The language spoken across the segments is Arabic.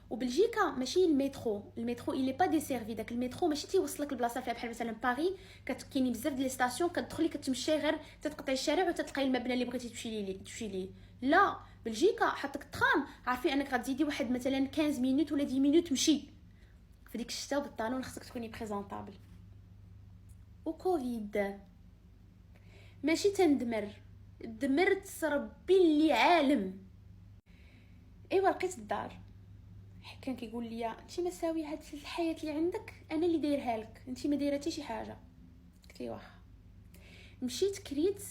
وبلجيكا ماشي المترو ايلي با ديسيرفي. داك المترو ماشي تيوصلك لبلاصه فيها بحال مثلا باري كاينين بزاف ديال لي ستاسيون كتدخلي كتمشي غير تتقطعي الشارع وتتلقاي المبنى اللي بغيتي تمشي ليه. لا بلجيكا حطك الترام عارفين انك غتزيدي واحد مثلا 15 مينوت ولا 10 مينوت تمشي في ديك الشتا بالطالون خصك تكوني بريزونطابل. وكوفيد ماشي تندمر دمرت ربي اللي عالم. ايوا لقيت الدار كان كيقول لي انت ما ساوي هاد الحياه اللي عندك انا اللي دايرها لك انت ما دايره حتى شي حاجه. قلت له واخا. مشيت كريت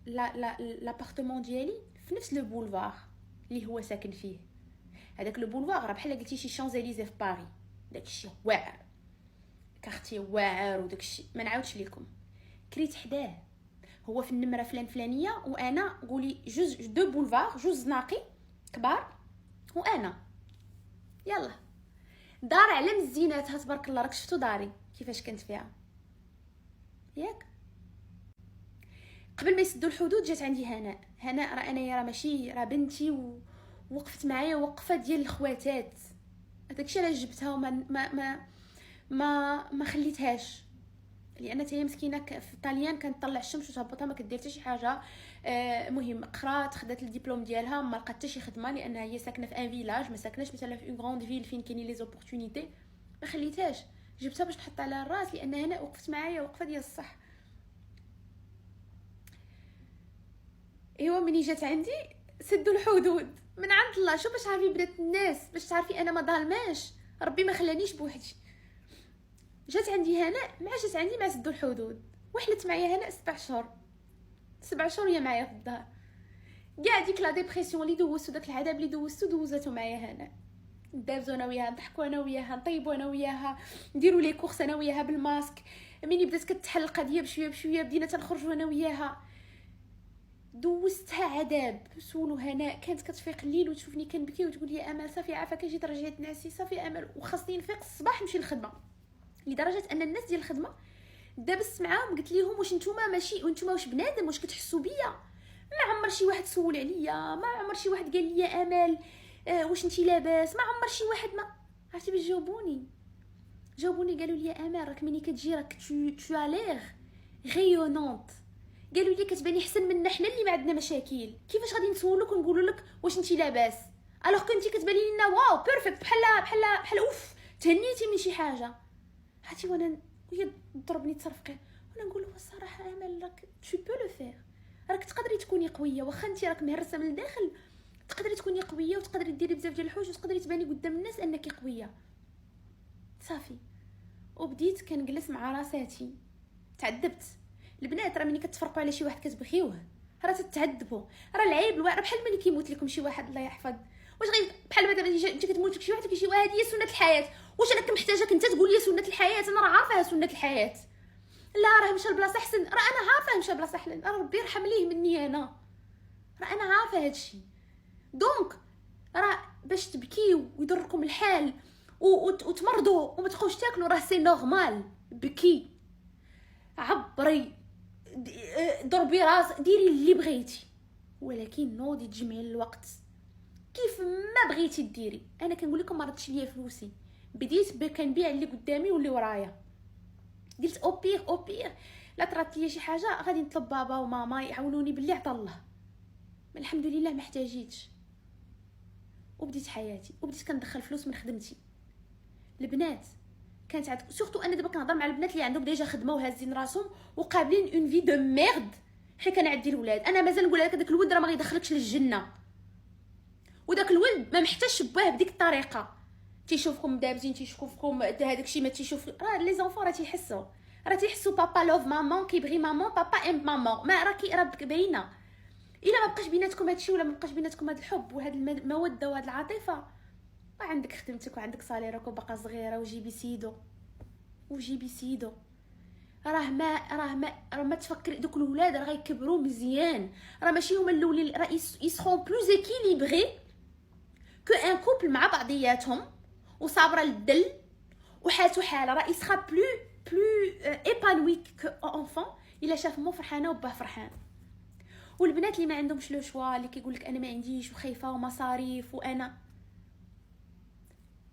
لابارتمون ديالي في نفس لو بولفار اللي هو ساكن فيه. هذاك لو بولفار راه بحال قلتي شي شانزليزي في باري داكشي واعر كارتي واعر وداكشي ما نعاودش لكم. كريت حداه هو في النمره فلانيه وانا قولي جوج دو بولفار جوج زناقي كبار وانا يلا دار على مزيناتها تبارك الله. راك شفتوا داري كيفاش كنت فيها ياك. قبل ما يسدوا الحدود جات عندي هناء راه انايا راه ماشي راه بنتي ووقفت معايا وقفه ديال الخواتات. هذاكشي علاش جبتها وما ما خليتهاش لان تاهي مسكينه في الطاليان كانت طلع الشمس وتهبطها ما كدير حتى شي حاجه. مهم قرات خدات الدبلوم ديالها ما لقات حتى شي خدمه لانها هي ساكنه في ان فيلاج ما ساكناش مثلا في اون غروند فيل فين كاينين لي زوبورتونيتي. ما خليتهاش جبتها باش نحط على الراس لان هنا وقفت معايا وقفه ديال الصح. ايوا مني جات عندي سدوا الحدود من عند الله. شوف باش عارفين بنات الناس باش تعرفي انا ما ظالماش ربي ما خلانيش بوحدي. جات عندي هناء مع جات عندي مع سدوا الحدود وحلت معايا هناء 7 شهور هي معايا في الدار. كاع ديك لا ديبرسيون اللي دوزتو داك العذاب اللي دوزتو معايا هنا دابزو انا وياها نضحكوا انا وياها نطيبوا انا وياها نديروا لي كورس انا وياها بالماسك. مني بدات كتحل القضيه بشويه بدينا تنخرجوا انا وياها. دوزتها عذاب. سولو هناء كانت كتفيق الليل وتشوفني كنبكي وتقول لي امل صافي عافاك جيت رجعت نعسي صافي امل وخاصني نفيق الصباح نمشي للخدمه. لدرجه ان الناس ديال الخدمه دابست معاهم قلت لهم واش نتوما ماشي وانتوما واش بنادم واش كتحسوا بيا. ما عمر شي واحد سول عليا ما عمر شي واحد قال لي امل واش نتي لاباس. ما عمر شي واحد ما عرفتي باش جاوبوني قالوا لي امل راك ملي كتجي راك تو الير غيونونت. قالوا لي كتباني احسن منا حنا اللي ما عندنا مشاكل. كيفاش غادي نسولوك ونقولوا لك واش نتي لاباس الوغ كنتي كتباني لنا واو بيرفكت بحال اوف تهنيتي من شي حاجه. عرفتي وانا هي ضربني تصرفقي وانا نقول له الصراحه امل راك تو بو لو فير راك تقدري تكوني قويه واخا انت راك مهرسه من الداخل تقدري تكوني قويه وتقدري ديري بزاف ديال الحوايج وتقدري تباني قدام الناس انك قويه صافي. وبديت كنجلس مع راساتي تعذبت. البنات راه ملي كتفرقوا على شي واحد كتبغيوه راه تتعذبوا. راه العيب راه بحال ملي كيموت لكم شي واحد الله يحفظ واش غير بحال مثلا انت كتموت لك شي واحد كيجي هذه هي سنه الحياه. واش انا محتاجه انت تقول لي سنه الحياه انا راه عارفاها سنه الحياه. لا راه مشى لبلاصه احسن راه انا عارفه مشى لبلاصه احسن راه ربي يرحم ليه مني انا راه انا عارفه هادشي. دونك راه باش تبكيو ويضركم الحال وتمرضوا وما تبقاوش تاكلوا راه سي نورمال. بكي عبري ضربي راس ديري اللي بغيتي ولكن نوضي تجمعي الوقت كيف ما بغيتي ديري. انا كنقول لكم ما ردتش ليا فلوسي بديت كنبيع اللي قدامي واللي ورايا. قلت او بيغ لا طرات ليا شي حاجه غادي نطلب بابا وماما يعاونوني باللي عطا الله. الحمد لله ما احتاجيتش وبديت حياتي وبديت كندخل فلوس من خدمتي. البنات كانت عاد سورتو انا دابا كنهضر مع البنات اللي عندهم ديجا خدمه وهازين راسهم وقابلين اون في دو ميرد. حيت كان عندي الولاد انا مازال نقول لك داك الولد راه ما غيدخلكش للجنه وداك الولد ما محتاجش باه بديك الطريقه. تيشوفكم دابزين تيشوفكم هذاك الشيء ما تيشوف راه لي زونفون راه تيحسوا بابا لوف مامون كيبغي مامون بابا ام مامون ما راه باينه. الا ما بقاش بيناتكم هادشي ولا ما بقاش بيناتكم هاد الحب وهاد الموده وهاد العاطفه وعندك خدمتك وعندك صاليرك وباقا صغيره وجيبي سيدو راه ما تفكر دوك الولاد راه غيكبروا مزيان. راه ماشي هما الاولين راه يسخون بلوز اكيليبري كو ان كوبل مع بعضياتهم وصابره للدل وحالته حاله راه يسخا بلو ايبانوي كو انفون الا شاف مو فرحانه وباه فرحان. والبنات اللي ما عندهمش لو شوا اللي كيقول لك انا ما عنديش وخايفه ومصاريف وانا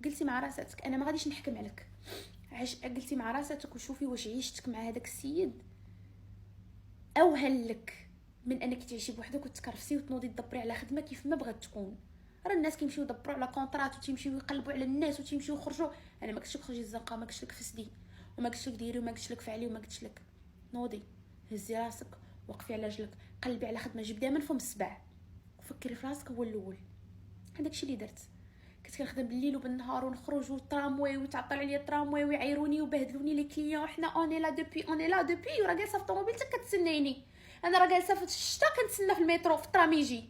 قلتي مع راساتك انا ما غاديش نحكم عليك، قلتي مع راساتك وشوفي واش عيشتك مع هذاك السيد اوهن لك من انك تعيشي بوحدك وتكرفسي وتنوضي تدبري على خدمه كيف ما بغات تكون. راه الناس كيمشيو يدبروا على كونطرات وتيمشيو يقلبوا على الناس وتيمشيو يخرجوا. انا ما قلتش لك خرجي الزنقه، ما قلتش لك فسدي، وما قلتش لك ديري، وما قلتش لك فعلي، وما قلتش لك. نوضي هزي راسك، وقفي على رجلك، قلبي على خدمه، جبديها من فم السبع وفكري في راسك هو الاول. هذاك الشيء اللي درت. كنت كنخدم بالليل وبالنهار ونخرج والترامواي وتعطل عليا الترامواي ويعيروني وبهدلوني لي كليون. حنا اوني لا دوبي وراه جالسه في الطوموبيل حتى كتسنيني. انا راه جالسه في الشتا كنتسنى في المترو في الترام يجي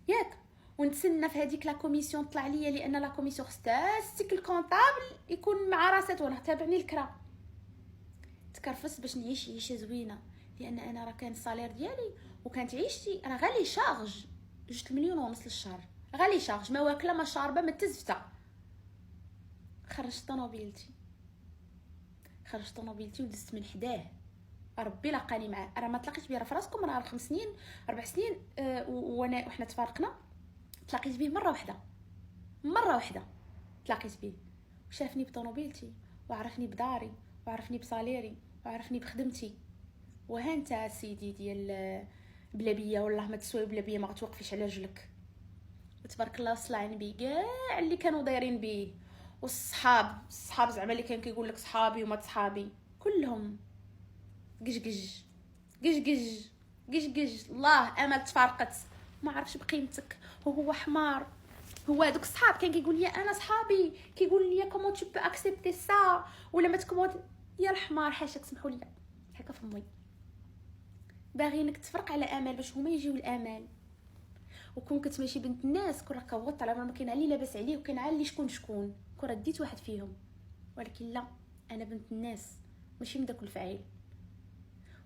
ياك، ونتسنى في هذيك لا كوميسيون طلع ليا، لان لا كوميسيون ستيك الكونطابل يكون مع راسات وانا تابعني الكرا. تكرفس باش نعيش عيشه زوينه، لان انا راه كان الصالير ديالي وكانت عيشتي انا غالي شارج 2 مليون ونص للشهر، غالي شارج، ما واكله ما شاربه ما تزفته. خرجت طوموبيلتي ودزت من حداه، ربي لاقاني معاه. راه ما تلاقيت بيه، راه في راسكم راه 5 سنين 4 سنين وحنا تفارقنا. تلاقيت به مره واحده تلاقيت به، وشافني بطوموبيلتي وعرفني بداري وعرفني بصاليري وعرفني بخدمتي. وها انت سيدي ديال بلا بيا والله ما تسوي بلا بيا، ما غتوقفيش على رجلك. وتبارك الله صلاين بي كاع اللي كانوا دايرين بيه، والصحاب زعما اللي كان كيقول لك صحابي وما صحابي كلهم قشقش. الله امل تفارقت، ما عرفش بقيمتك وهو حمار. هو هذوك الصحاب كان كيقول لي انا صحابي كيقول لي كومون تو بو اكسبتي سا ولا ما تكمل يا الحمار. حاشاك سمحوا لي هكا فمي، باغينك تفرق على امل باش هما يجيو الامال. وكون كنت ماشي بنت الناس كون راه كوضت على ما كاين علي لاباس عليه وكان عالي شكون كون رديت واحد فيهم. ولكن لا، انا بنت الناس ماشي من داك الفعيل.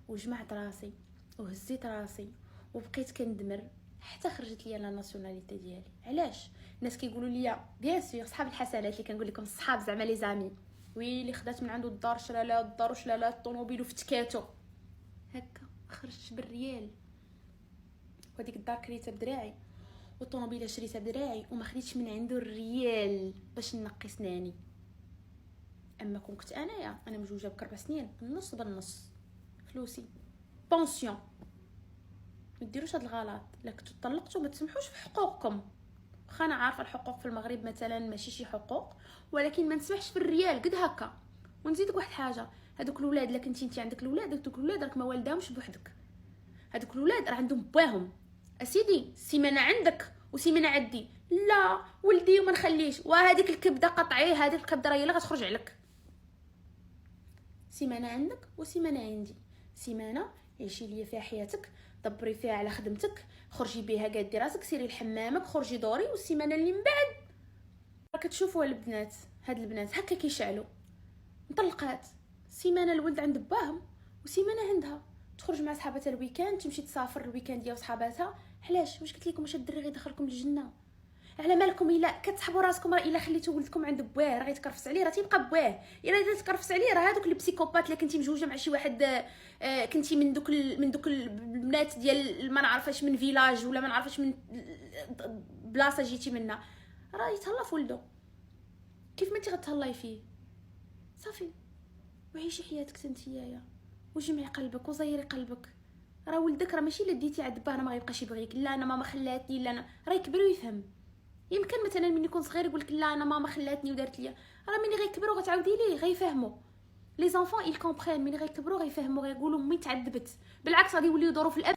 وجمعت راسي وهزيت راسي وبقيت كندمر حتى خرجت لي لا ناسيوناليتي ديالي. علاش؟ الناس كيقولوا لي بيان سور صحاب الحسنات اللي كنقول لكم الصحاب زعما لي زامي، ويلي خدات من عنده الدار شرالها الدار وشرالها الطوموبيل وفتكاتو هكا. خرجت بالريال، وديك الدار كريتها بدراعي والطوموبيله شريتها بدراعي، وما خديتش من عنده الريال باش نقي سناني. اما كنت انايا انا مجوجه بك 4 سنين النص بالنص فلوسي بونسيون. ما ديروش هاد الغلط، لا كنتو طلقتوا ما تسمحوش في حقوقكم. واخا انا عارفه الحقوق في المغرب مثلا ماشي شي حقوق، ولكن ما نسمحش في الريال قد هكا. ونزيدك واحد حاجه، هذوك الاولاد الا كنتي انت عندك الاولاد، هذوك الاولاد راك ما والداهمش بوحدك. هذوك الاولاد راه عندهم باهم. اسيدي سيمانه عندك وسيمانه عندي، لا ولدي وما نخليش، وهذيك الكبده قطعيه، هذيك الكبده راهي لا غتخرج عليك. سيمانه عندك وسيمانه عندي. سيمانه عيشي ليا فيها حياتك، دبري فيها على خدمتك، خرجي بها قادي راسك، سيري لحمامك، خرجي دوري. والسيمانه اللي من بعد راك تشوفوا البنات، هاد البنات هكا كيشعلوا مطلقات. سيمانه الولد عند باهم وسيمانه عندها تخرج مع صحاباتها الويكاند، تمشي تسافر الويكاند ديال صحاباتها. علاش؟ واش قلت لكم واش الدري غيدخلكم للجنه؟ على مالكم الا كتسحبوا راسكم؟ راه الا خليتو ولدكم عند بواه راه غيتكرفس عليه، راه تيبقى بواه. الا تكرفس عليه راه هذوك البسيكوبات اللي كنتي مجوجه مع شي واحد، كنتي من دوك البنات ديال ما نعرفاش من فيلاج ولا ما نعرفاش من بلاصه جيتي منها، راه يتهلا في ولدو كيف ما انت غتهلاي فيه. صافي وعيشي حياتك نتيايا وجمعي قلبك وزيري قلبك. راه ولدك راه ماشي الا ديتي عند باه راه ما غيبقاش يبغيك. لا انا ماما خلاتني، لا انا راه يكبر ويفهم. يمكن مثلا من يكون صغير يقول لك لا انا ماما خلاتني ودارت ليا، راه ملي غيكبروا غتعاودي ليه غيفهموا. لي زانفون يل كومبرين، ملي غيكبروا غيفهموا، غيقولوا مي تعذبت. بالعكس غادي يوليو يدوروا في الاب